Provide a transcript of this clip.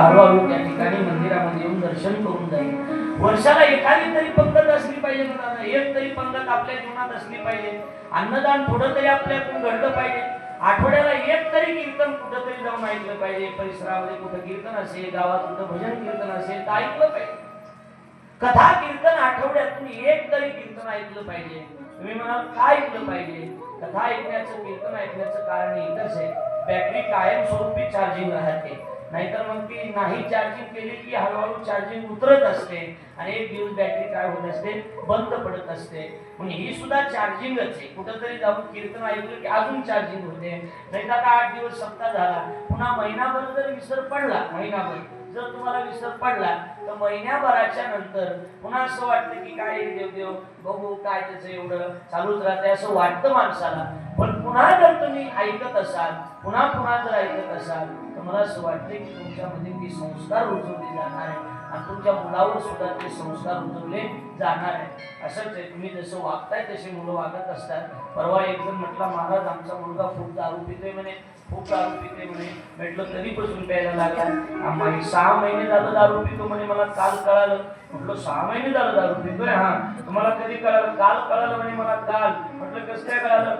हळूहळू त्या ठिकाणी मंदिरामध्ये येऊन दर्शन करून जाईल. वर्षाला एखादी तरी पंगत असली पाहिजे ना, एक तरी पंगत आपल्या जीवनात असली पाहिजे. अन्नदान थोडं तरी आपल्याकडून घडलं पाहिजे. आठवड्याला एक तरी कीर्तन कुठंतरी जाऊन ऐकलं पाहिजे. परिसरामध्ये कुठं कीर्तन असेल, गावात कुठं भजन कीर्तन असेल तर ऐकलं पाहिजे. कथा कीर्तन आठवड्यातून एक तरी कीर्तन ऐकलं पाहिजे. तुम्ही म्हणाल काय ऐकलं पाहिजे? कथा ऐकण्याचं, कीर्तन ऐकण्याचं कारण एकच आहे, बॅटरी कायमस्वरूपी चार्जिंग राहते. नाहीतर मग ती नाही चार्जिंग केली की हळूहळू चार्जिंग उतरत असते आणि एक दिवस बॅटरी काय होत असते, बंद पडत असते. म्हणजे ही सुद्धा चार्जिंगच आहे. कुठंतरी जाऊन कीर्तन ऐकलं की अजून चार्जिंग होते. नाही तर आता 8 दिवस सप्ताह झाला, पुन्हा महिनाभर जर विसर पडला, महिनाभर जर तुम्हाला विसर पडला तर महिन्याभराच्या नंतर पुन्हा असं वाटतं की काय देव बघू काय त्याचं एवढं चालूच राहते असं वाटतं माणसाला. पण पुन्हा जर तुम्ही ऐकत असाल, पुन्हा पुन्हा जर ऐकत असाल तर मला असं वाटतं की तुमच्यामध्ये ती संस्कार रुजवले जाणार आहे आणि तुमच्या मुलावर सुद्धा ते संस्कार रुजवले जाणार आहे. असंच आहे, तुम्ही जसं वागताय तसे मुलं वागत असतात. परवा एक जण म्हटला, महाराज आमचा मुलगा खूप दारू पितोय म्हणे, खूप दारू पिते म्हणे. म्हटलं कधीपासून प्यायला लागला? आम्ही 6 महिने झालं दारू पितो म्हणे, मला काल कळालं. म्हटलं 6 महिने झालं दारू पितोय? हा, तुम्हाला कधी कळालं? काल कळालं म्हणे मला, काल. म्हटलं कसं काय कळालं?